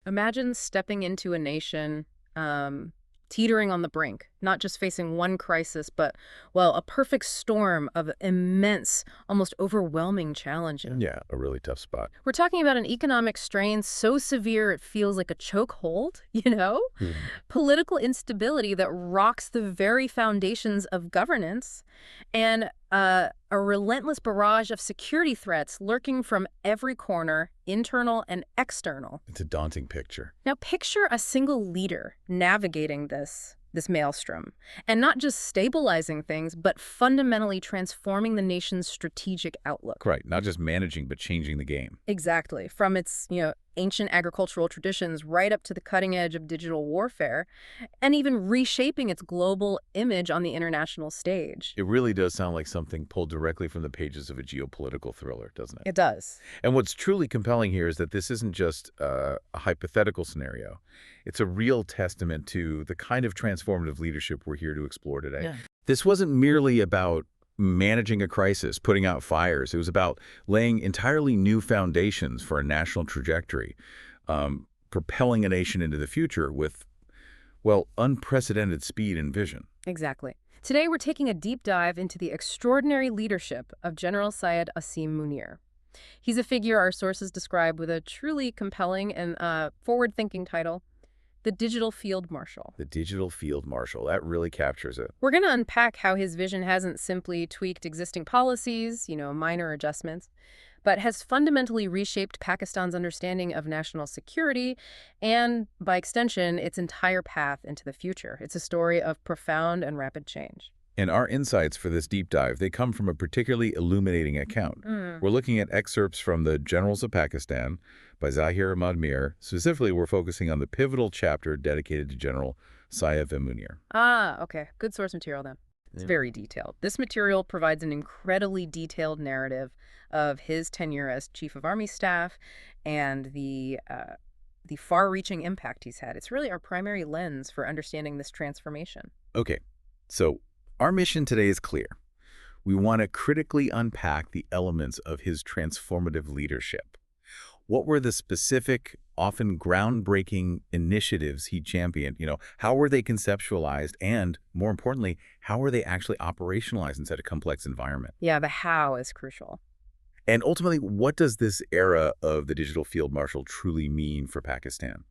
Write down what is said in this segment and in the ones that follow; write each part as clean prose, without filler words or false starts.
Imagine stepping into a nation teetering on the brink, not just facing one crisis, but, well, a perfect storm of immense, almost overwhelming challenges. Yeah, a really tough spot. We're talking about an economic strain so severe it feels like a chokehold, you know? Mhm. Political instability that rocks the very foundations of governance, and a relentless barrage of security threats lurking from every corner, internal and external. It's a daunting picture. Now picture a single leader navigating this maelstrom, and not just stabilizing things, but fundamentally transforming the nation's strategic outlook. Right, not just managing, but changing the game. Exactly. From its, ancient agricultural traditions right up to the cutting edge of digital warfare, and even reshaping its global image on the international stage. It really does sound like something pulled directly from the pages of a geopolitical thriller, doesn't it? It does. And what's truly compelling here is that this isn't just a hypothetical scenario. It's a real testament to the kind of transformative leadership we're here to explore today. Yeah. This wasn't merely about managing a crisis, putting out fires. It was about laying entirely new foundations for a national trajectory, propelling a nation into the future with, well, unprecedented speed and vision. Exactly. Today we're taking a deep dive into the extraordinary leadership of General Syed Asim Munir. He's a figure our sources describe with a truly compelling and forward-thinking title, the Digital Field Marshal. The Digital Field Marshal, that really captures it. We're going to unpack how his vision hasn't simply tweaked existing policies, minor adjustments, but has fundamentally reshaped Pakistan's understanding of national security and, by extension, its entire path into the future. It's a story of profound and rapid change. And our insights for this deep dive, they come from a particularly illuminating account. We're looking at excerpts from The Generals of Pakistan by Zaheer and Meer. Specifically, we're focusing on the pivotal chapter dedicated to General Syed Asim Munir. Ah, okay. Good source material then. It's Yeah. very detailed. This material provides an incredibly detailed narrative of his tenure as Chief of Army Staff and the far-reaching impact he's had. It's really our primary lens for understanding this transformation. Okay, so our mission today is clear. We want to critically unpack the elements of his transformative leadership. What were the specific, often groundbreaking initiatives he championed? How were they conceptualized? And more importantly, how were they actually operationalized in such a complex environment? Yeah, the how is crucial. And ultimately, what does this era of the digital field marshal truly mean for Pakistan?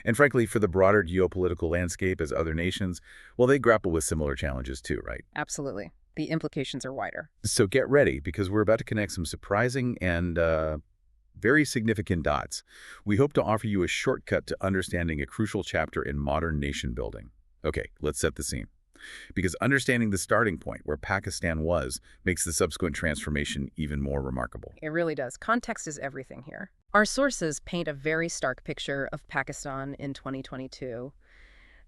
And frankly, for the broader geopolitical landscape as other nations, well, they grapple with similar challenges too, right? Absolutely. The implications are wider. So get ready, because we're about to connect some surprising and very significant dots. We hope to offer you a shortcut to understanding a crucial chapter in modern nation building. Okay, let's set the scene. Because understanding the starting point, where Pakistan was, makes the subsequent transformation even more remarkable. It really does. Context is everything here. Our sources paint a very stark picture of Pakistan in 2022.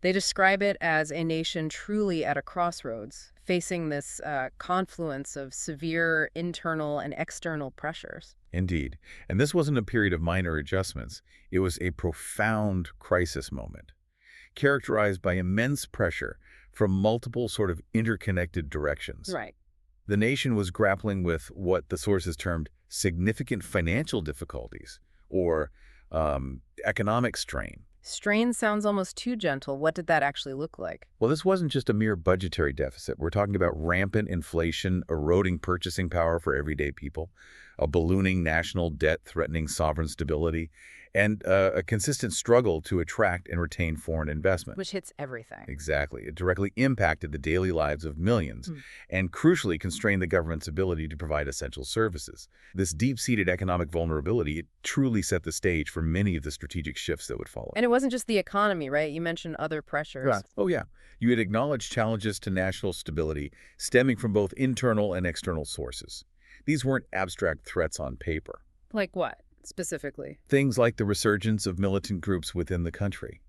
They describe it as a nation truly at a crossroads, facing this confluence of severe internal and external pressures. Indeed. And this wasn't a period of minor adjustments. It was a profound crisis moment, characterized by immense pressure from multiple sort of interconnected directions. Right. The nation was grappling with what the sources termed significant financial difficulties or economic strain. Strain sounds almost too gentle. What did that actually look like? Well, this wasn't just a mere budgetary deficit. We're talking about rampant inflation, eroding purchasing power for everyday people, a ballooning national debt threatening sovereign stability, and a consistent struggle to attract and retain foreign investment. Which hits everything. Exactly. It directly impacted the daily lives of millions and crucially constrained the government's ability to provide essential services. This deep-seated economic vulnerability, it truly set the stage for many of the strategic shifts that would follow. And it wasn't just the economy, right? You mentioned other pressures. Right. Oh, yeah. You had acknowledged challenges to national stability stemming from both internal and external sources. These weren't abstract threats on paper. Like what, specifically? Things like the resurgence of militant groups within the country,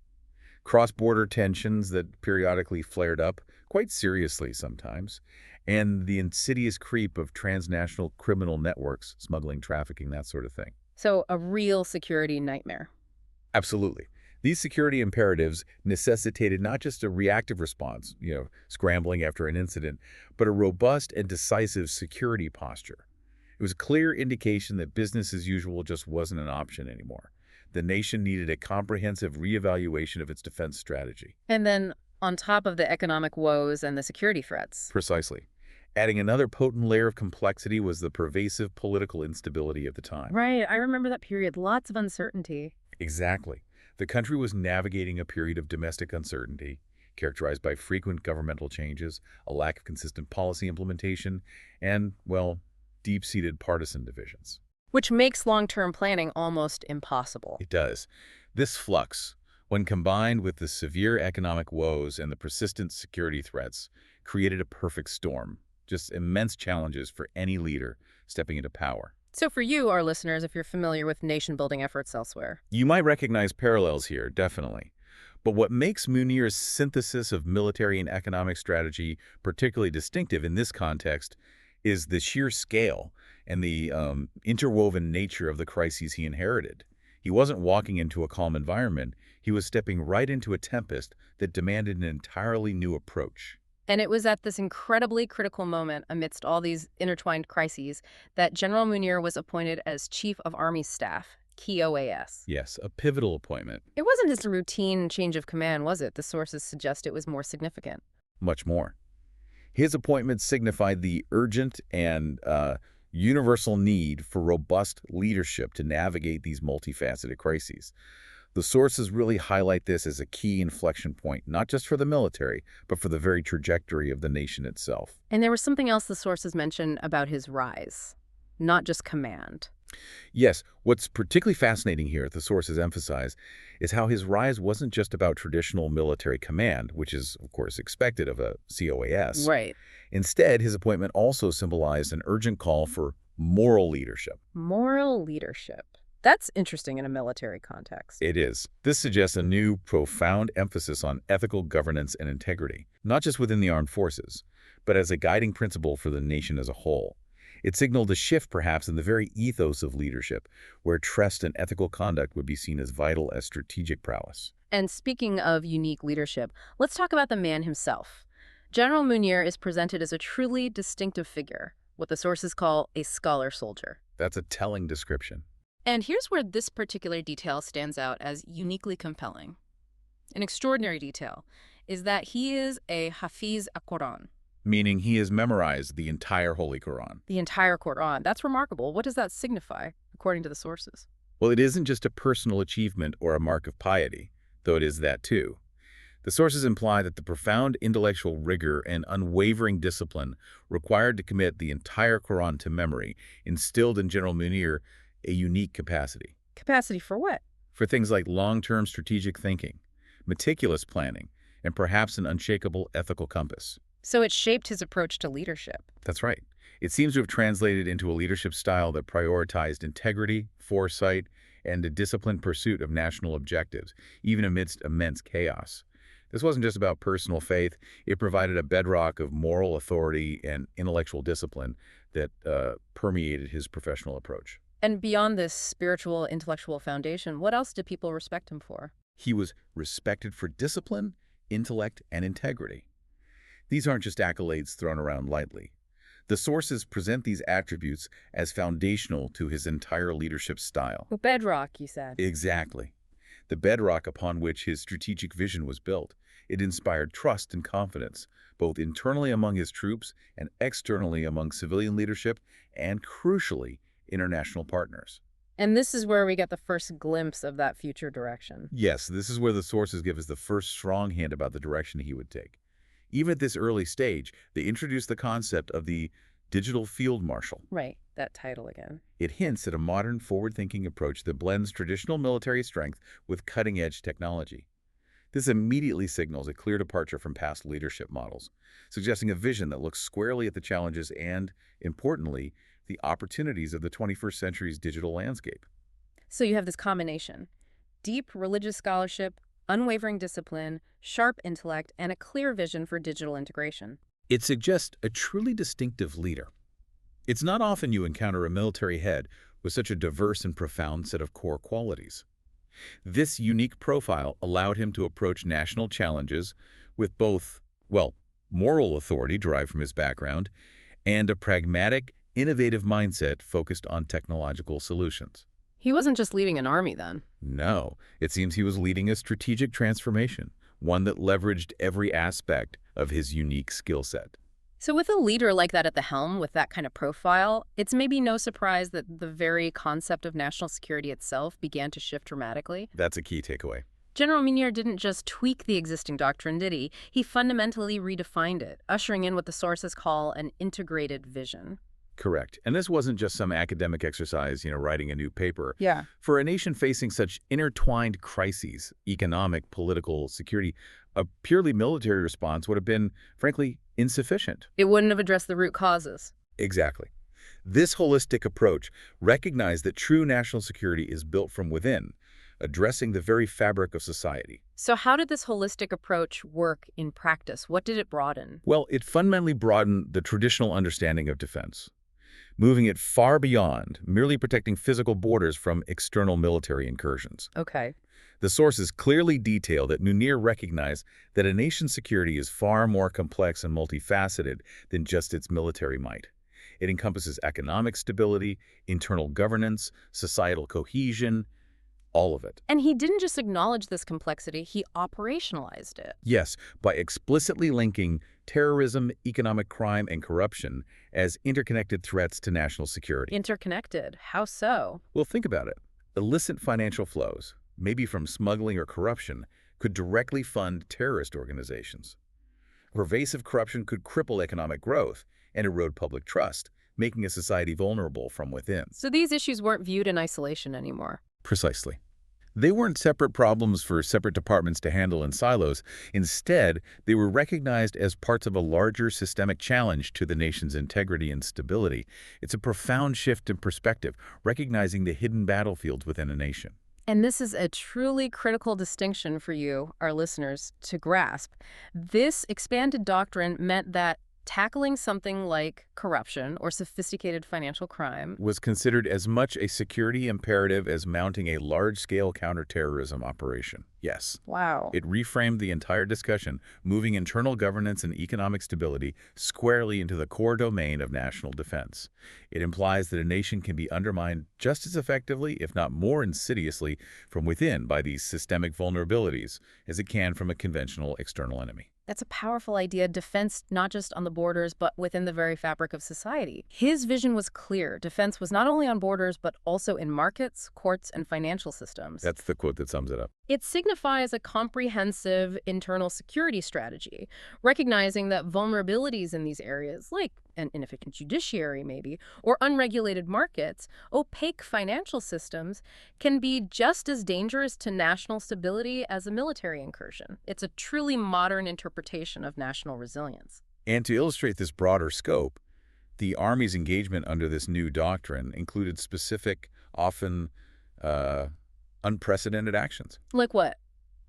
cross-border tensions that periodically flared up, quite seriously sometimes, and the insidious creep of transnational criminal networks, smuggling, trafficking, that sort of thing. So a real security nightmare. Absolutely. These security imperatives necessitated not just a reactive response, scrambling after an incident, but a robust and decisive security posture. It was a clear indication that business as usual just wasn't an option anymore. The nation needed a comprehensive reevaluation of its defense strategy. And then on top of the economic woes and the security threats. Precisely. Adding another potent layer of complexity was the pervasive political instability of the time. Right, I remember that period. Lots of uncertainty. Exactly. The country was navigating a period of domestic uncertainty, characterized by frequent governmental changes, a lack of consistent policy implementation, and, well, deep-seated partisan divisions. Which makes long-term planning almost impossible. It does. This flux, when combined with the severe economic woes and the persistent security threats, created a perfect storm. Just immense challenges for any leader stepping into power. So for you, our listeners, if you're familiar with nation-building efforts elsewhere. You might recognize parallels here, definitely. But what makes Munir's synthesis of military and economic strategy particularly distinctive in this context is the sheer scale and the interwoven nature of the crises he inherited. He wasn't walking into a calm environment. He was stepping right into a tempest that demanded an entirely new approach. And it was at this incredibly critical moment amidst all these intertwined crises that General Munir was appointed as Chief of Army Staff, KOAS. Yes, a pivotal appointment. It wasn't just a routine change of command, was it? The sources suggest it was more significant. Much more. His appointment signified the urgent and universal need for robust leadership to navigate these multifaceted crises. The sources really highlight this as a key inflection point, not just for the military, but for the very trajectory of the nation itself. And there was something else the sources mentioned about his rise, not just command. Yes, what's particularly fascinating here, the sources emphasize, is how his rise wasn't just about traditional military command, which is, of course, expected of a COAS. Right. Instead, his appointment also symbolized an urgent call for moral leadership. Moral leadership. That's interesting in a military context. It is. This suggests a new, profound emphasis on ethical governance and integrity, not just within the armed forces, but as a guiding principle for the nation as a whole. It signaled a shift, perhaps, in the very ethos of leadership, where trust and ethical conduct would be seen as vital as strategic prowess. And speaking of unique leadership, let's talk about the man himself. General Munir is presented as a truly distinctive figure, what the sources call a scholar soldier. That's a telling description. And here's where this particular detail stands out as uniquely compelling. An extraordinary detail is that he is a Hafiz al-Quran. Meaning he has memorized the entire Holy Quran. The entire Quran. That's remarkable. What does that signify, according to the sources? Well, it isn't just a personal achievement or a mark of piety, though it is that too. The sources imply that the profound intellectual rigor and unwavering discipline required to commit the entire Quran to memory instilled in General Munir a unique capacity. Capacity for what? For things like long-term strategic thinking, meticulous planning, and perhaps an unshakable ethical compass. So it shaped his approach to leadership. That's right. It seems to have translated into a leadership style that prioritized integrity, foresight, and a disciplined pursuit of national objectives, even amidst immense chaos. This wasn't just about personal faith. It provided a bedrock of moral authority and intellectual discipline that permeated his professional approach. And beyond this spiritual, intellectual foundation, what else did people respect him for? He was respected for discipline, intellect, and integrity. These aren't just accolades thrown around lightly. The sources present these attributes as foundational to his entire leadership style. Well, bedrock, you said. Exactly. The bedrock upon which his strategic vision was built. It inspired trust and confidence, both internally among his troops and externally among civilian leadership, and crucially, international partners. And this is where we get the first glimpse of that future direction. Yes, this is where the sources give us the first strong hint about the direction he would take. Even at this early stage, they introduce the concept of the Digital Field Marshal. Right, that title again. It hints at a modern, forward-thinking approach that blends traditional military strength with cutting-edge technology. This immediately signals a clear departure from past leadership models, suggesting a vision that looks squarely at the challenges and, importantly, the opportunities of the 21st century's digital landscape. So you have this combination: deep religious scholarship, unwavering discipline, sharp intellect, and a clear vision for digital integration. It suggests a truly distinctive leader. It's not often you encounter a military head with such a diverse and profound set of core qualities. This unique profile allowed him to approach national challenges with both, well, moral authority derived from his background and a pragmatic, innovative mindset focused on technological solutions. He wasn't just leading an army then. No, it seems he was leading a strategic transformation, one that leveraged every aspect of his unique skill set. So with a leader like that at the helm, with that kind of profile, it's maybe no surprise that the very concept of national security itself began to shift dramatically. That's a key takeaway. General Munir didn't just tweak the existing doctrine, did he? He fundamentally redefined it, ushering in what the sources call an integrated vision. Correct. And this wasn't just some academic exercise, writing a new paper. Yeah. For a nation facing such intertwined crises, economic, political, security, a purely military response would have been, frankly, insufficient. It wouldn't have addressed the root causes. Exactly. This holistic approach recognized that true national security is built from within, addressing the very fabric of society. So how did this holistic approach work in practice? What did it broaden? Well, it fundamentally broadened the traditional understanding of defense, moving it far beyond merely protecting physical borders from external military incursions. Okay. The sources clearly detail that Munir recognized that a nation's security is far more complex and multifaceted than just its military might. It encompasses economic stability, internal governance, societal cohesion, all of it. And he didn't just acknowledge this complexity, he operationalized it. Yes, by explicitly linking terrorism, economic crime, and corruption as interconnected threats to national security. Interconnected. How so? Well, think about it. Illicit financial flows, maybe from smuggling or corruption, could directly fund terrorist organizations. Pervasive corruption could cripple economic growth and erode public trust, making a society vulnerable from within. So these issues weren't viewed in isolation anymore. Precisely. They weren't separate problems for separate departments to handle in silos. Instead, they were recognized as parts of a larger systemic challenge to the nation's integrity and stability. It's a profound shift in perspective, recognizing the hidden battlefields within a nation. And this is a truly critical distinction for you, our listeners, to grasp. This expanded doctrine meant that tackling something like corruption or sophisticated financial crime Was considered as much a security imperative as mounting a large-scale counterterrorism operation. Yes. Wow. It reframed the entire discussion, moving internal governance and economic stability squarely into the core domain of national defense. It implies that a nation can be undermined just as effectively, if not more insidiously, from within by these systemic vulnerabilities as it can from a conventional external enemy. That's a powerful idea, defense not just on the borders, but within the very fabric of society. His vision was clear. Defense was not only on borders, but also in markets, courts, and financial systems. That's the quote that sums it up. It signifies a comprehensive internal security strategy, recognizing that vulnerabilities in these areas, like an inefficient judiciary maybe, or unregulated markets, opaque financial systems, can be just as dangerous to national stability as a military incursion. It's a truly modern interpretation of national resilience. And to illustrate this broader scope, the Army's engagement under this new doctrine included specific, often unprecedented actions. Like what?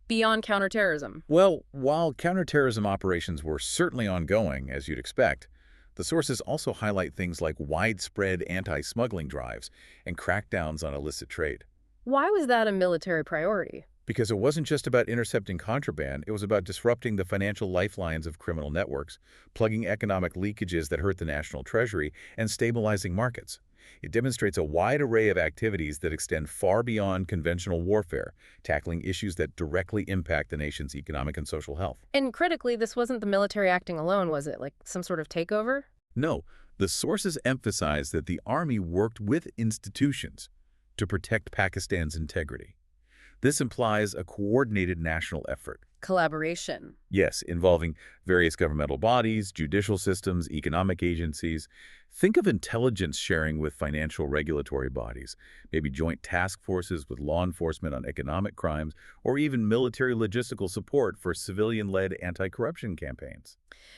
Beyond counterterrorism. Well, while counterterrorism operations were certainly ongoing, as you'd expect, the sources also highlight things like widespread anti-smuggling drives and crackdowns on illicit trade. Why was that a military priority? Because it wasn't just about intercepting contraband, it was about disrupting the financial lifelines of criminal networks, plugging economic leakages that hurt the national treasury, and stabilizing markets. It demonstrates a wide array of activities that extend far beyond conventional warfare, tackling issues that directly impact the nation's economic and social health. And critically, this wasn't the military acting alone, was it? Like some sort of takeover? No, the sources emphasize that the Army worked with institutions to protect Pakistan's integrity. This implies a coordinated national effort. Collaboration. Yes, involving various governmental bodies, judicial systems, economic agencies. Think of intelligence sharing with financial regulatory bodies, maybe joint task forces with law enforcement on economic crimes, or even military logistical support for civilian-led anti-corruption campaigns.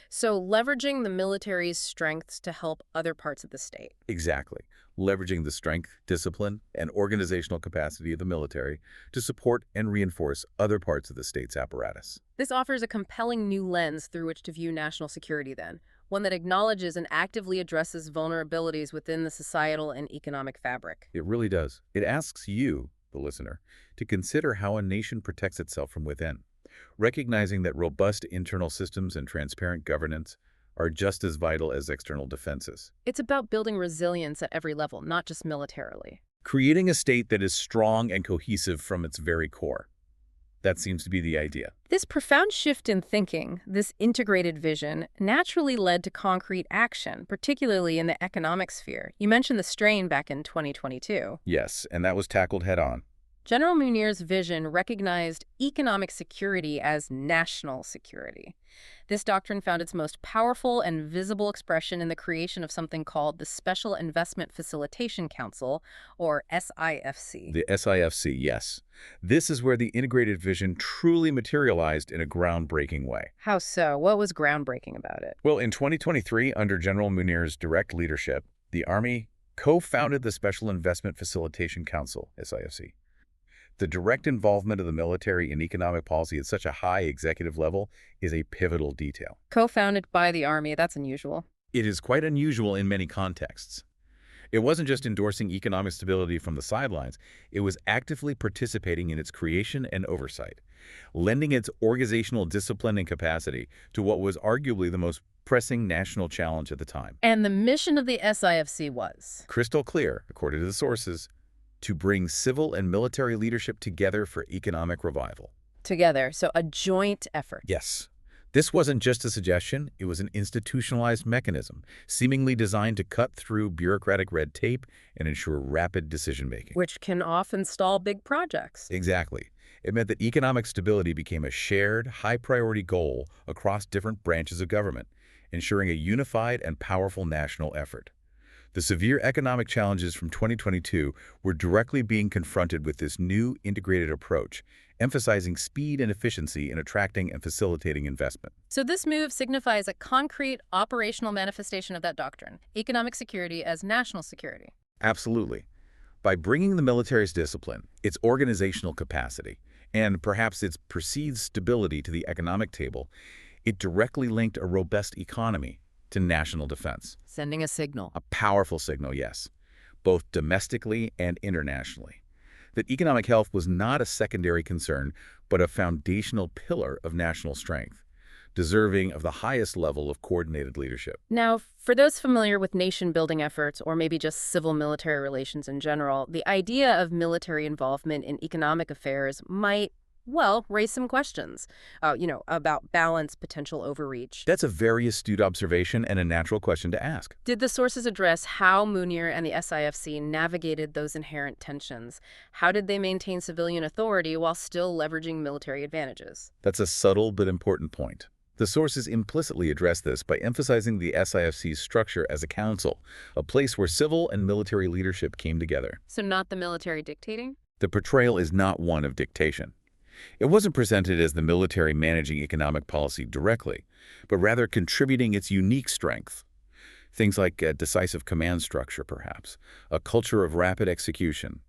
So leveraging the military's strengths to help other parts of the state. Exactly. Leveraging the strength, discipline, and organizational capacity of the military to support and reinforce other parts of the state's apparatus. This offers a compelling new lens through which to view national security then, one that acknowledges and actively addresses vulnerabilities within the societal and economic fabric. It really does. It asks you, the listener, to consider how a nation protects itself from within, recognizing that robust internal systems and transparent governance are just as vital as external defenses. It's about building resilience at every level, not just militarily. creating a state that is strong and cohesive from its very core. That seems to be the idea. This profound shift in thinking, this integrated vision, naturally led to concrete action, particularly in the economic sphere. You mentioned the strain back in 2022. Yes, and that was tackled head-on. General Munir's vision recognized economic security as national security. This doctrine found its most powerful and visible expression in the creation of something called the Special Investment Facilitation Council, or SIFC. The SIFC, yes. This is where the integrated vision truly materialized in a groundbreaking way. How so? What was groundbreaking about it? Well, in 2023, under General Munir's direct leadership, the Army co-founded the Special Investment Facilitation Council, SIFC. The direct involvement of the military in economic policy at such a high executive level is a pivotal detail. Co-founded by the Army, that's unusual. It is quite unusual in many contexts. It wasn't just endorsing economic stability from the sidelines, it was actively participating in its creation and oversight, lending its organizational discipline and capacity to what was arguably the most pressing national challenge at the time. And the mission of the SIFC was? Crystal clear, according to the sources, to bring civil and military leadership together for economic revival. Together, so a joint effort. Yes. This wasn't just a suggestion, it was an institutionalized mechanism, seemingly designed to cut through bureaucratic red tape and ensure rapid decision-making. Which can often stall big projects. Exactly. It meant that economic stability became a shared, high-priority goal across different branches of government, ensuring a unified and powerful national effort. The severe economic challenges from 2022 were directly being confronted with this new integrated approach, emphasizing speed and efficiency in attracting and facilitating investment. So this move signifies a concrete operational manifestation of that doctrine, economic security as national security. Absolutely. By bringing the military's discipline, its organizational capacity, and perhaps its perceived stability to the economic table, it directly linked a robust economy to national defense. Sending a signal. A powerful signal, yes, both domestically and internationally. That economic health was not a secondary concern, but a foundational pillar of national strength, deserving of the highest level of coordinated leadership. Now, for those familiar with nation-building efforts, or maybe just civil-military relations in general, the idea of military involvement in economic affairs might, well, raise some questions, about balance, potential overreach. That's a very astute observation and a natural question to ask. Did the sources address how Munir and the SIFC navigated those inherent tensions? How did they maintain civilian authority while still leveraging military advantages? That's a subtle but important point. The sources implicitly address this by emphasizing the SIFC's structure as a council, a place where civil and military leadership came together. So not the military dictating? The portrayal is not one of dictation. It wasn't presented as the military managing economic policy directly, but rather contributing its unique strength. Things like a decisive command structure, perhaps, a culture of rapid execution,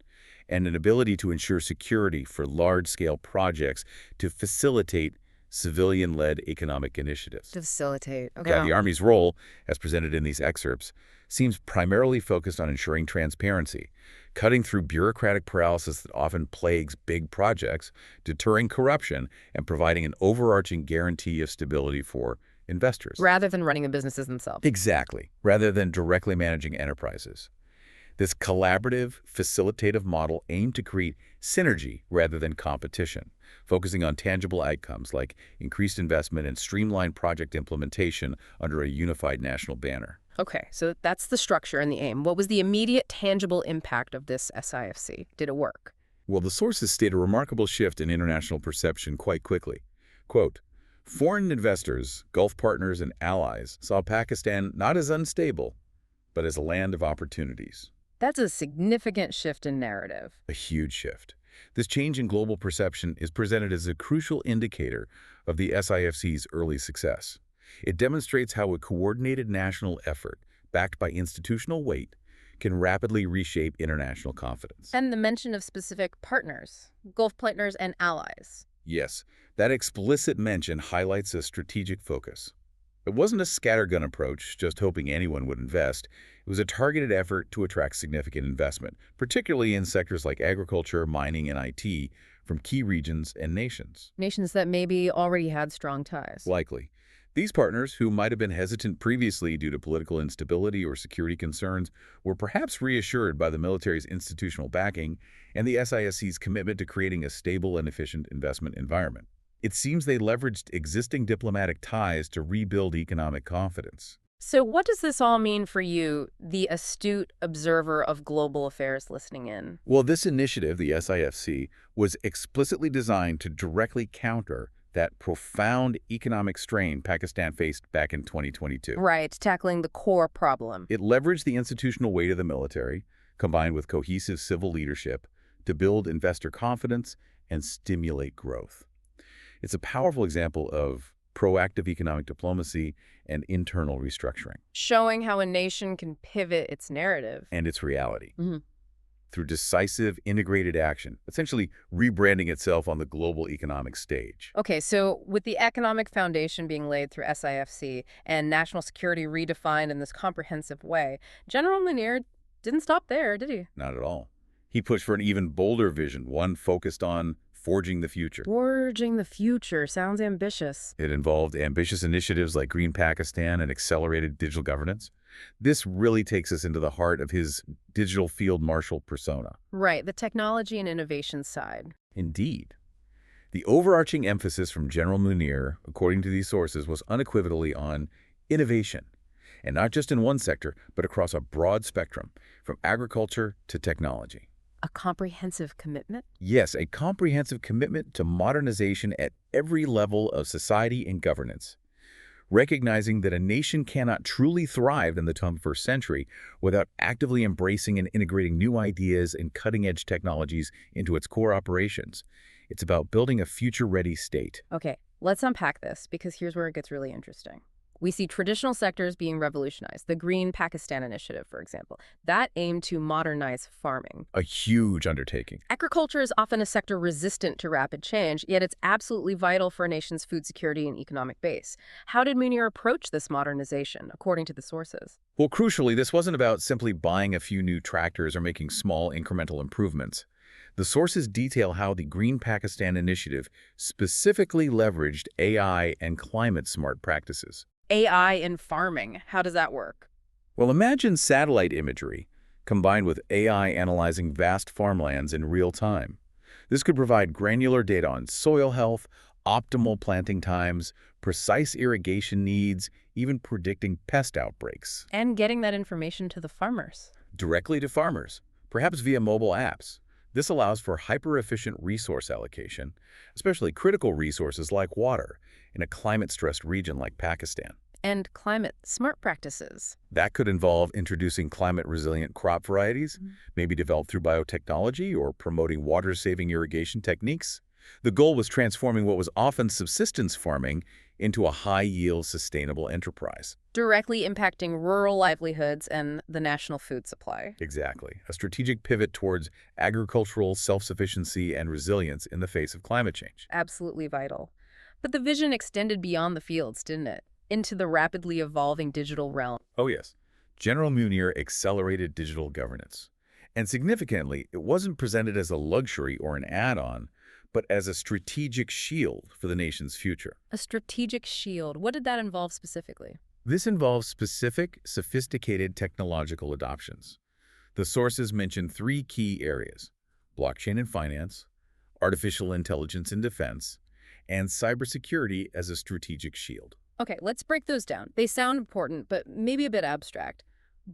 and an ability to ensure security for large-scale projects to facilitate civilian-led economic initiatives. To facilitate. Okay. Yeah, the Army's role, as presented in these excerpts, seems primarily focused on ensuring transparency, cutting through bureaucratic paralysis that often plagues big projects, deterring corruption, and providing an overarching guarantee of stability for investors. Rather than running the businesses themselves. Exactly, rather than directly managing enterprises. This collaborative, facilitative model aimed to create synergy rather than competition, focusing on tangible outcomes like increased investment and streamlined project implementation under a unified national banner. Okay, so that's the structure and the aim. What was the immediate tangible impact of this SIFC? Did it work? Well, the sources state a remarkable shift in international perception quite quickly. Quote, "Foreign investors, Gulf partners, and allies saw Pakistan not as unstable, but as a land of opportunities." That's a significant shift in narrative. A huge shift. This change in global perception is presented as a crucial indicator of the SIFC's early success. It demonstrates how a coordinated national effort, backed by institutional weight, can rapidly reshape international confidence. And the mention of specific partners, Gulf partners and allies. Yes, that explicit mention highlights a strategic focus. It wasn't a scattergun approach, just hoping anyone would invest. It was a targeted effort to attract significant investment, particularly in sectors like agriculture, mining, and IT, from key regions and nations. Nations that maybe already had strong ties. Likely. These partners, who might have been hesitant previously due to political instability or security concerns, were perhaps reassured by the military's institutional backing and the SISC's commitment to creating a stable and efficient investment environment. It seems they leveraged existing diplomatic ties to rebuild economic confidence. So what does this all mean for you, the astute observer of global affairs listening in? Well, this initiative, the SIFC, was explicitly designed to directly counter that profound economic strain Pakistan faced back in 2022. Right, tackling the core problem. It leveraged the institutional weight of the military, combined with cohesive civil leadership, to build investor confidence and stimulate growth. It's a powerful example of proactive economic diplomacy and internal restructuring. Showing how a nation can pivot its narrative. And its reality. Mhm. Through decisive, integrated action, essentially rebranding itself on the global economic stage. Okay, so with the economic foundation being laid through SIFC and national security redefined in this comprehensive way, General Munir didn't stop there, did he? Not at all. He pushed for an even bolder vision, one focused on forging the future. Forging the future sounds ambitious. It involved ambitious initiatives like Green Pakistan and accelerated digital governance. This really takes us into the heart of his Digital Field Marshal persona. Right, the technology and innovation side. Indeed. The overarching emphasis from General Munir, according to these sources, was unequivocally on innovation. And not just in one sector, but across a broad spectrum, from agriculture to technology. A comprehensive commitment? Yes, a comprehensive commitment to modernization at every level of society and governance, recognizing that a nation cannot truly thrive in the 21st century without actively embracing and integrating new ideas and cutting-edge technologies into its core operations. It's about building a future-ready state. Okay, let's unpack this, because here's where it gets really interesting. We see traditional sectors being revolutionized. The Green Pakistan Initiative, for example, that aimed to modernize farming. A huge undertaking. Agriculture is often a sector resistant to rapid change, yet it's absolutely vital for a nation's food security and economic base. How did Munir approach this modernization, according to the sources? Well, crucially, this wasn't about simply buying a few new tractors or making small incremental improvements. The sources detail how the Green Pakistan Initiative specifically leveraged AI and climate-smart practices. AI in farming. How does that work? Well, imagine satellite imagery combined with AI analyzing vast farmlands in real time. This could provide granular data on soil health, optimal planting times, precise irrigation needs, even predicting pest outbreaks. And getting that information to the farmers. Directly to farmers, perhaps via mobile apps. This allows for hyper-efficient resource allocation, especially critical resources like water, in a climate-stressed region like Pakistan. And climate-smart practices. That could involve introducing climate-resilient crop varieties, maybe developed through biotechnology or promoting water-saving irrigation techniques. The goal was transforming what was often subsistence farming into a high-yield, sustainable enterprise. Directly impacting rural livelihoods and the national food supply. Exactly. A strategic pivot towards agricultural self-sufficiency and resilience in the face of climate change. Absolutely vital. But the vision extended beyond the fields, didn't it? Into the rapidly evolving digital realm. Oh, yes. General Munir accelerated digital governance. And significantly, it wasn't presented as a luxury or an add-on, but as a strategic shield for the nation's future. A strategic shield. What did that involve specifically? This involves specific, sophisticated technological adoptions. The sources mention three key areas: blockchain in finance, artificial intelligence in defense, and cybersecurity as a strategic shield. Okay, let's break those down. They sound important, but maybe a bit abstract.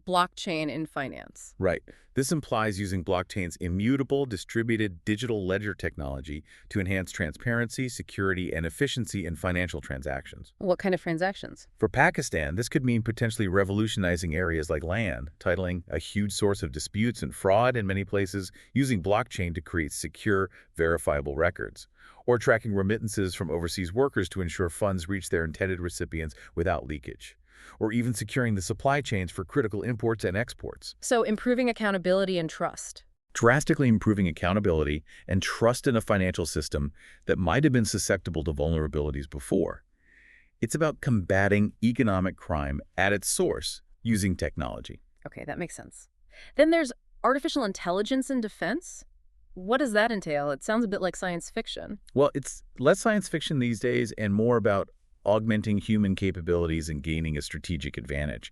Blockchain in finance. Right. This implies using blockchain's immutable distributed digital ledger technology to enhance transparency, security, and efficiency in financial transactions. What kind of transactions? For Pakistan, this could mean potentially revolutionizing areas like land, titling, a huge source of disputes and fraud in many places, using blockchain to create secure, verifiable records, or tracking remittances from overseas workers to ensure funds reach their intended recipients without leakage, or even securing the supply chains for critical imports and exports. So improving accountability and trust. Drastically improving accountability and trust in a financial system that might have been susceptible to vulnerabilities before. It's about combating economic crime at its source using technology. Okay, that makes sense. Then there's artificial intelligence in defense. What does that entail? It sounds a bit like science fiction. Well, it's less science fiction these days and more about augmenting human capabilities and gaining a strategic advantage.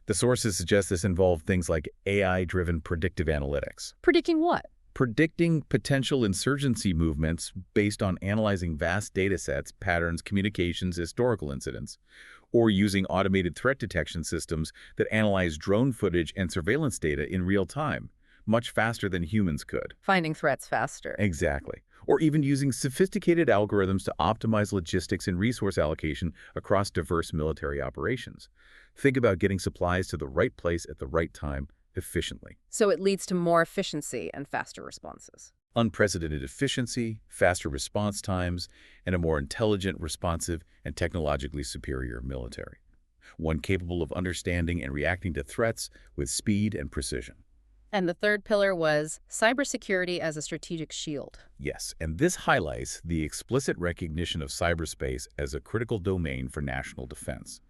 The sources suggest this involved things like AI-driven predictive analytics, Predicting what? predicting potential insurgency movements based on analyzing vast data sets, patterns, communications, historical incidents, or using automated threat detection systems that analyze drone footage and surveillance data in real time, much faster than humans could. Finding threats faster. Exactly. Or even using sophisticated algorithms to optimize logistics and resource allocation across diverse military operations. Think about getting supplies to the right place at the right time efficiently. So it leads to more efficiency and faster responses. Unprecedented efficiency, faster response times, and a more intelligent, responsive, and technologically superior military. One capable of understanding and reacting to threats with speed and precision. And the third pillar was cybersecurity as a strategic shield. Yes, and this highlights the explicit recognition of cyberspace as a critical domain for national defense.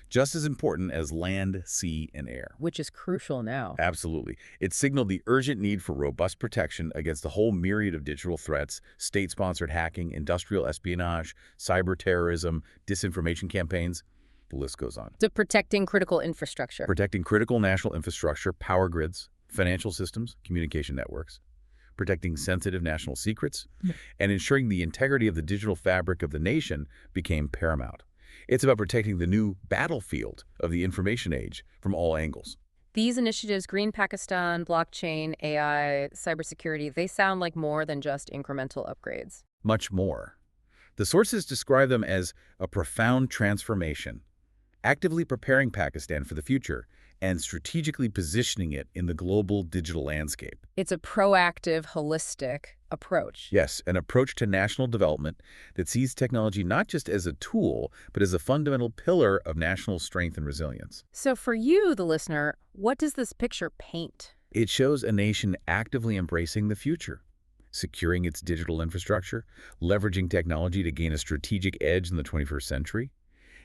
Just as important as land, sea, and air. Which is crucial now. Absolutely. It signaled the urgent need for robust protection against a whole myriad of digital threats, state-sponsored hacking, industrial espionage, cyber terrorism, disinformation campaigns. The list goes on. So protecting critical infrastructure. Protecting critical national infrastructure, power grids, financial systems, communication networks, protecting sensitive national secrets, and ensuring the integrity of the digital fabric of the nation became paramount. It's about protecting the new battlefield of the information age from all angles. These initiatives, Green Pakistan, blockchain, AI, cybersecurity, they sound like more than just incremental upgrades. Much more. The sources describe them as a profound transformation, actively preparing Pakistan for the future and strategically positioning it in the global digital landscape. It's a proactive, holistic approach. Yes, an approach to national development that sees technology not just as a tool, but as a fundamental pillar of national strength and resilience. So for you, the listener, what does this picture paint? It shows a nation actively embracing the future, securing its digital infrastructure, leveraging technology to gain a strategic edge in the 21st century.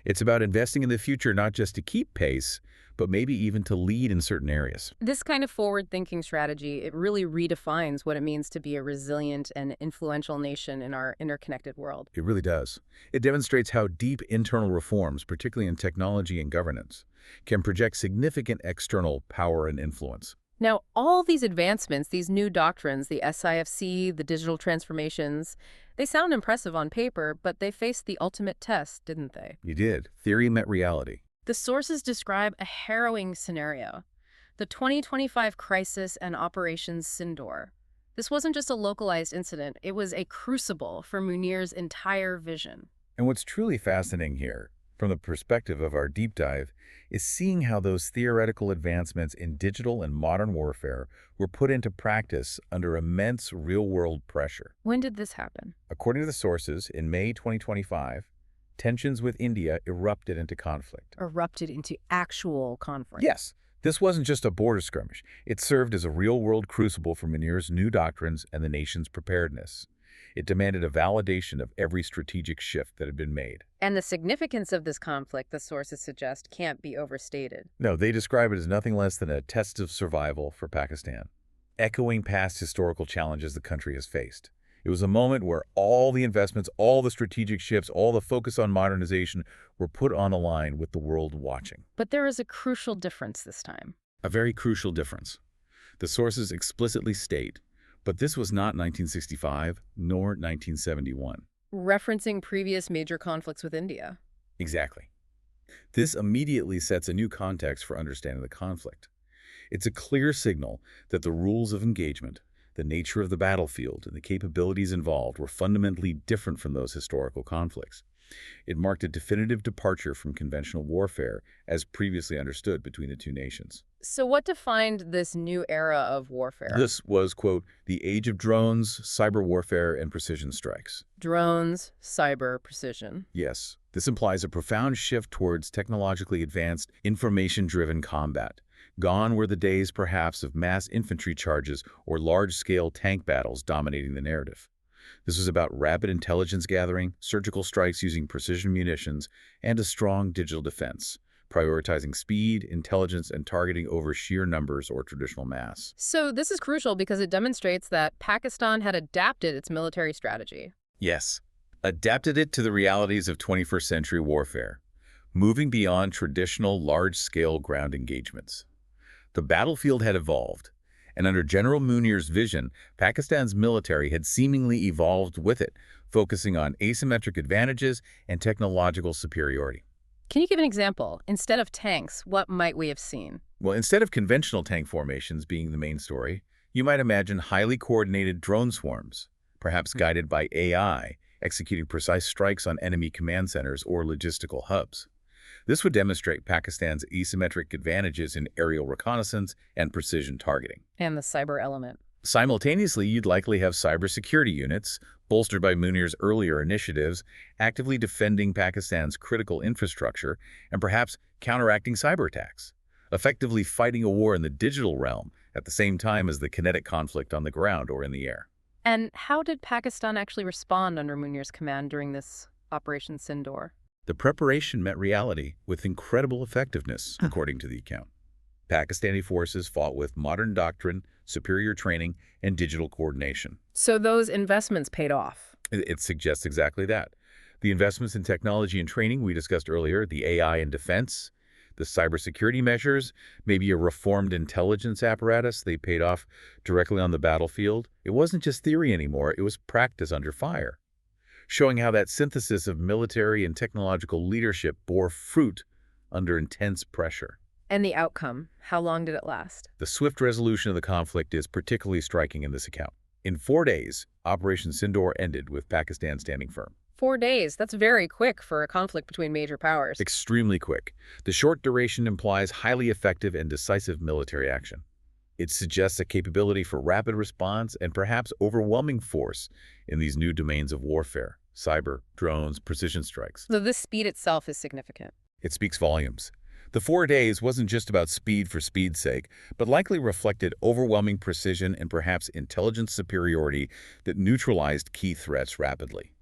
It's about investing in the future not just to keep pace, but maybe even to lead in certain areas. This kind of forward-thinking strategy, it really redefines what it means to be a resilient and influential nation in our interconnected world. It really does. It demonstrates how deep internal reforms, particularly in technology and governance, can project significant external power and influence. Now, all these advancements, these new doctrines, the SIFC, the digital transformations, they sound impressive on paper, but they faced the ultimate test, didn't they? You did. Theory met reality. The sources describe a harrowing scenario, the 2025 crisis and Operation Sindoor. This wasn't just a localized incident, it was a crucible for Munir's entire vision. And what's truly fascinating here, from the perspective of our deep dive, is seeing how those theoretical advancements in digital and modern warfare were put into practice under immense real-world pressure. When did this happen? According to the sources, in May 2025, tensions with India erupted into conflict. Erupted into actual conflict. Yes, this wasn't just a border skirmish. It served as a real-world crucible for Munir's new doctrines and the nation's preparedness. It demanded a validation of every strategic shift that had been made. And the significance of this conflict, the sources suggest, can't be overstated. No, they describe it as nothing less than a test of survival for Pakistan, echoing past historical challenges the country has faced. It was a moment where all the investments, all the strategic shifts, all the focus on modernization were put on the line with the world watching. But there is a crucial difference this time. A very crucial difference. The sources explicitly state, but this was not 1965 nor 1971. Referencing previous major conflicts with India. Exactly. This immediately sets a new context for understanding the conflict. It's a clear signal that the rules of engagement, the nature of the battlefield, and the capabilities involved were fundamentally different from those historical conflicts. It marked a definitive departure from conventional warfare as previously understood between the two nations. So what defined this new era of warfare? This was, quote, the age of drones, cyber warfare, and precision strikes. Drones, cyber, precision. Yes, this implies a profound shift towards technologically advanced, information-driven combat. Gone were the days, perhaps, of mass infantry charges or large-scale tank battles dominating the narrative. This was about rapid intelligence gathering, surgical strikes using precision munitions, and a strong digital defense, prioritizing speed, intelligence, and targeting over sheer numbers or traditional mass. So this is crucial because it demonstrates that Pakistan had adapted its military strategy. Yes, adapted it to the realities of 21st century warfare, moving beyond traditional large-scale ground engagements. The battlefield had evolved, and under General Munir's vision, Pakistan's military had seemingly evolved with it, focusing on asymmetric advantages and technological superiority. Can you give an example? Instead of tanks, what might we have seen? Well, instead of conventional tank formations being the main story, you might imagine highly coordinated drone swarms, perhaps guided by AI, executing precise strikes on enemy command centers or logistical hubs. This would demonstrate Pakistan's asymmetric advantages in aerial reconnaissance and precision targeting. And the cyber element. Simultaneously, you'd likely have cybersecurity units, bolstered by Munir's earlier initiatives, actively defending Pakistan's critical infrastructure and perhaps counteracting cyber attacks, effectively fighting a war in the digital realm at the same time as the kinetic conflict on the ground or in the air. And how did Pakistan actually respond under Munir's command during this Operation Sindoor? The preparation met reality with incredible effectiveness, according to the account. Pakistani forces fought with modern doctrine, superior training, and digital coordination. So those investments paid off. It suggests exactly that. The investments in technology and training we discussed earlier, the AI in defense, the cybersecurity measures, maybe a reformed intelligence apparatus, they paid off directly on the battlefield. It wasn't just theory anymore, it was practice under fire, showing how that synthesis of military and technological leadership bore fruit under intense pressure. And the outcome, how long did it last? The swift resolution of the conflict is particularly striking in this account. In 4 days, Operation Sindoor ended with Pakistan standing firm. 4 days, that's very quick for a conflict between major powers. Extremely quick. The short duration implies highly effective and decisive military action. It suggests a capability for rapid response and perhaps overwhelming force in these new domains of warfare: cyber, drones, precision strikes. So this speed itself is significant. It speaks volumes. The 4 days wasn't just about speed for speed's sake, but likely reflected overwhelming precision and perhaps intelligence superiority that neutralized key threats rapidly.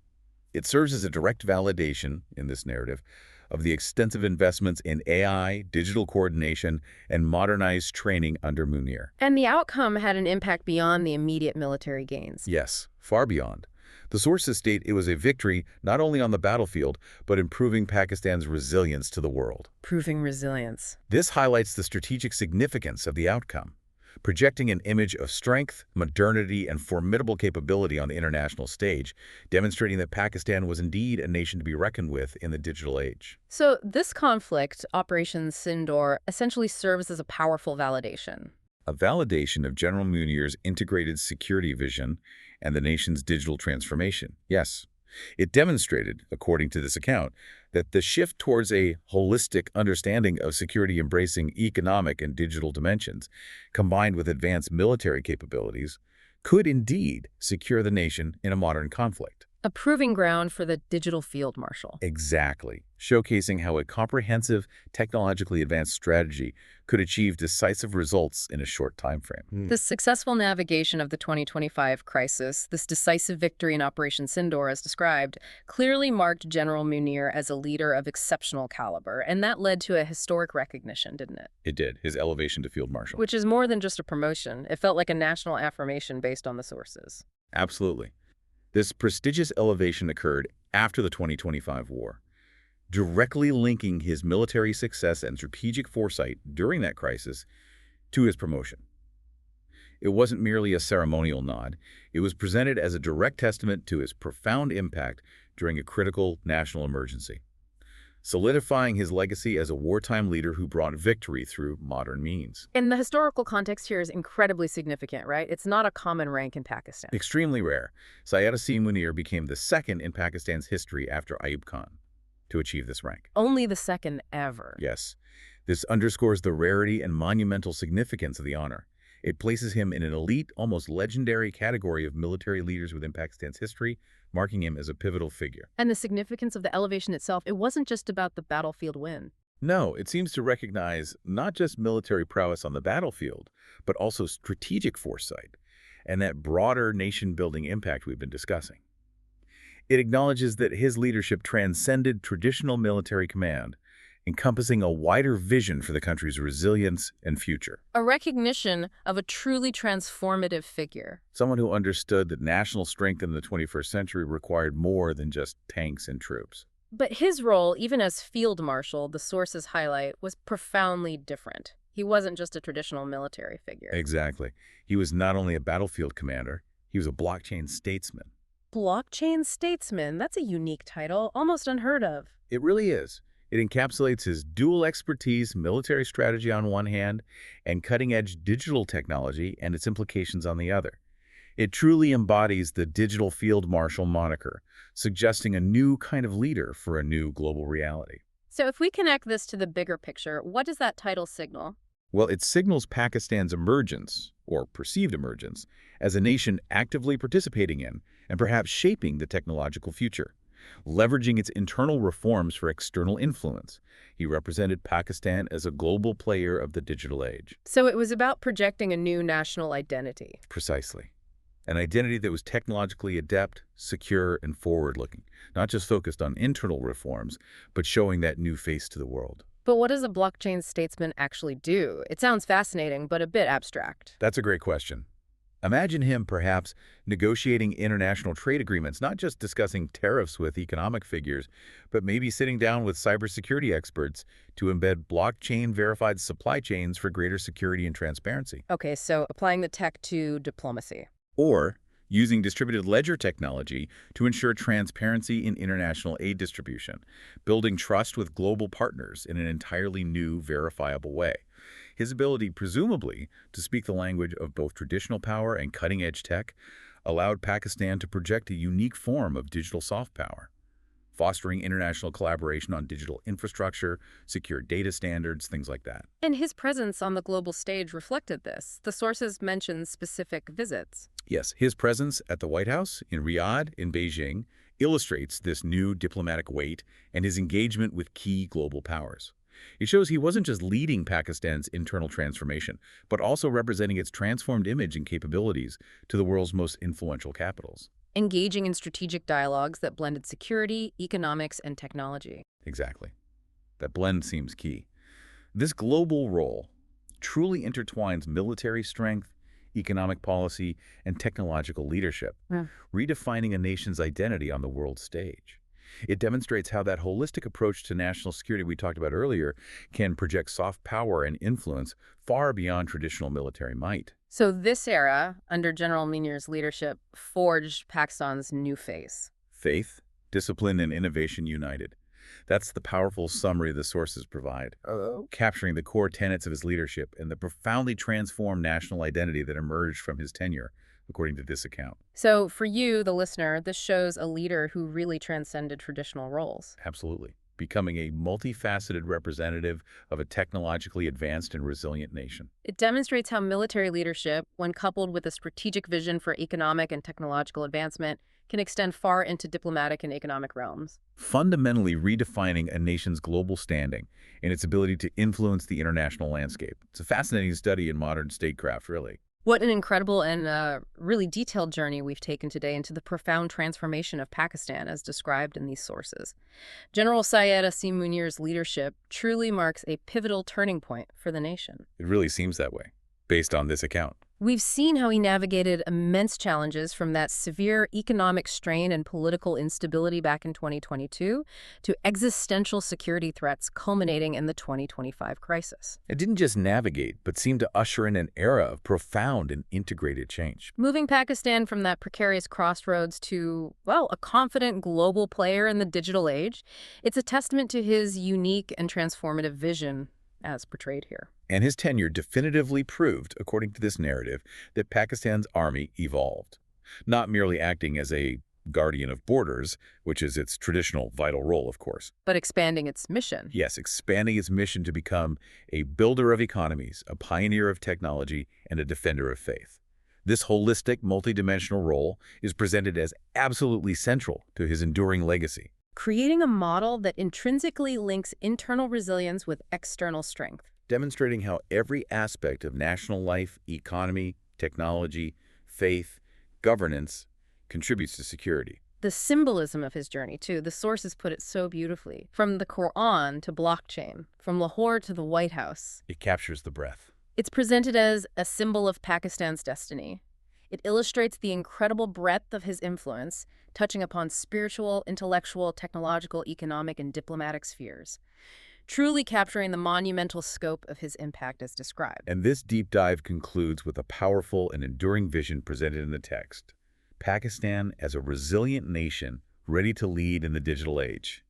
It serves as a direct validation, in this narrative, of the extensive investments in AI, digital coordination, and modernized training under Munir. And the outcome had an impact beyond the immediate military gains. Yes, far beyond. The sources state it was a victory not only on the battlefield, but in proving Pakistan's resilience to the world. Proving resilience. This highlights the strategic significance of the outcome, projecting an image of strength, modernity, and formidable capability on the international stage, demonstrating that Pakistan was indeed a nation to be reckoned with in the digital age. So this conflict, Operation Sindoor, essentially serves as a powerful validation. A validation of General Munir's integrated security vision and the nation's digital transformation. Yes, it demonstrated, according to this account, that the shift towards a holistic understanding of security embracing economic and digital dimensions, combined with advanced military capabilities, could indeed secure the nation in a modern conflict. A proving ground for the Digital Field Marshal. Exactly, showcasing how a comprehensive, technologically advanced strategy could achieve decisive results in a short time frame. The successful navigation of the 2025 crisis, this decisive victory in Operation Sindoor as described, clearly marked General Munir as a leader of exceptional caliber, and that led to a historic recognition, didn't it? It did, his elevation to Field Marshal. Which is more than just a promotion. It felt like a national affirmation based on the sources. Absolutely. This prestigious elevation occurred after the 2025 war, directly linking his military success and strategic foresight during that crisis to his promotion. It wasn't merely a ceremonial nod. It was presented as a direct testament to his profound impact during a critical national emergency, solidifying his legacy as a wartime leader who brought victory through modern means. And the historical context here is incredibly significant, right? It's not a common rank in Pakistan. Extremely rare. Syed Asim Munir became the second in Pakistan's history after Ayub Khan to achieve this rank. Only the second ever. Yes. This underscores the rarity and monumental significance of the honor. It places him in an elite, almost legendary category of military leaders within Pakistan's history, marking him as a pivotal figure. And the significance of the elevation itself, it wasn't just about the battlefield win. No, it seems to recognize not just military prowess on the battlefield, but also strategic foresight and that broader nation-building impact we've been discussing. It acknowledges that his leadership transcended traditional military command, encompassing a wider vision for the country's resilience and future. A recognition of a truly transformative figure. Someone who understood that national strength in the 21st century required more than just tanks and troops. But his role, even as field marshal, the sources highlight, was profoundly different. He wasn't just a traditional military figure. Exactly. He was not only a battlefield commander, he was a blockchain statesman. Blockchain statesman, that's a unique title, almost unheard of. It really is. It encapsulates his dual expertise, military strategy on one hand, and cutting-edge digital technology and its implications on the other. It truly embodies the Digital Field Marshal moniker, suggesting a new kind of leader for a new global reality. So if we connect this to the bigger picture, what does that title signal? Well, it signals Pakistan's emergence, or perceived emergence, as a nation actively participating in and perhaps shaping the technological future. Leveraging its internal reforms for external influence, he represented Pakistan as a global player of the digital age. So it was about projecting a new national identity. Precisely. An identity that was technologically adept, secure, and forward-looking, not just focused on internal reforms, but showing that new face to the world. But what does a blockchain statesman actually do? It sounds fascinating, but a bit abstract. That's a great question. Imagine him perhaps negotiating international trade agreements, not just discussing tariffs with economic figures, but maybe sitting down with cybersecurity experts to embed blockchain-verified supply chains for greater security and transparency. Okay, so applying the tech to diplomacy. Or using distributed ledger technology to ensure transparency in international aid distribution, building trust with global partners in an entirely new, verifiable way. His ability, presumably, to speak the language of both traditional power and cutting-edge tech allowed Pakistan to project a unique form of digital soft power, fostering international collaboration on digital infrastructure, secure data standards, things like that. And his presence on the global stage reflected this. The sources mention specific visits. Yes, his presence at the White House, in Riyadh, in Beijing, illustrates this new diplomatic weight and his engagement with key global powers. It shows he wasn't just leading Pakistan's internal transformation, but also representing its transformed image and capabilities to the world's most influential capitals. Engaging in strategic dialogues that blended security, economics, and technology. Exactly. That blend seems key. This global role truly intertwines military strength, economic policy, and technological leadership, redefining a nation's identity on the world stage. It demonstrates how that holistic approach to national security we talked about earlier can project soft power and influence far beyond traditional military might. So this era, under General Munir's leadership, forged Pakistan's new face. Faith, discipline, and innovation united. That's the powerful summary the sources provide, capturing the core tenets of his leadership and the profoundly transformed national identity that emerged from his tenure, according to this account. So for you, the listener, this shows a leader who really transcended traditional roles. Absolutely. Becoming a multifaceted representative of a technologically advanced and resilient nation. It demonstrates how military leadership, when coupled with a strategic vision for economic and technological advancement, can extend far into diplomatic and economic realms. Fundamentally redefining a nation's global standing and its ability to influence the international landscape. It's a fascinating study in modern statecraft, really. What an incredible and really detailed journey we've taken today into the profound transformation of Pakistan as described in these sources. General Syed Asim Munir's leadership truly marks a pivotal turning point for the nation. It really seems that way, based on this account. We've seen how he navigated immense challenges from that severe economic strain and political instability back in 2022 to existential security threats culminating in the 2025 crisis. It didn't just navigate, but seemed to usher in an era of profound and integrated change. Moving Pakistan from that precarious crossroads to, well, a confident global player in the digital age, it's a testament to his unique and transformative vision as portrayed here. And his tenure definitively proved, according to this narrative, that Pakistan's army evolved, not merely acting as a guardian of borders, which is its traditional vital role, of course. But expanding its mission. Yes, expanding its mission to become a builder of economies, a pioneer of technology, and a defender of faith. This holistic, multidimensional role is presented as absolutely central to his enduring legacy. Creating a model that intrinsically links internal resilience with external strength. Demonstrating how every aspect of national life, economy, technology, faith, governance contributes to security. The symbolism of his journey, too, the sources put it so beautifully. From the Quran to blockchain, from Lahore to the White House. It captures the breadth. It's presented as a symbol of Pakistan's destiny. It illustrates the incredible breadth of his influence, touching upon spiritual, intellectual, technological, economic, and diplomatic spheres, truly capturing the monumental scope of his impact as described. And this deep dive concludes with a powerful and enduring vision presented in the text. Pakistan as a resilient nation ready to lead in the digital age.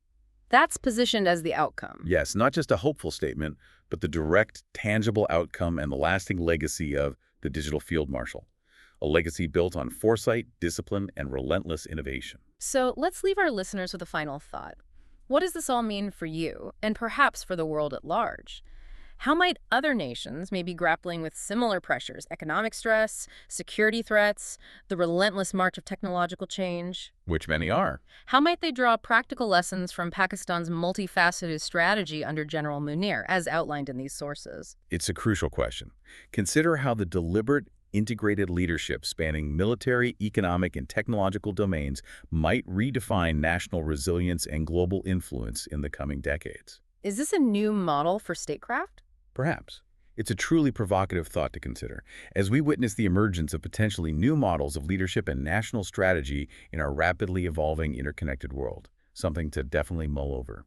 That's positioned as the outcome. Yes, not just a hopeful statement, but the direct, tangible outcome and the lasting legacy of the Digital Field Marshal. A legacy built on foresight, discipline, and relentless innovation. So let's leave our listeners with a final thought. What does this all mean for you, and perhaps for the world at large? How might other nations maybe grappling with similar pressures, economic stress, security threats, the relentless march of technological change? Which many are. How might they draw practical lessons from Pakistan's multifaceted strategy under General Munir, as outlined in these sources? It's a crucial question. Consider how the deliberate, integrated leadership spanning military, economic, and technological domains might redefine national resilience and global influence in the coming decades. Is this a new model for statecraft? Perhaps. It's a truly provocative thought to consider, as we witness the emergence of potentially new models of leadership and national strategy in our rapidly evolving interconnected world. Something to definitely mull over.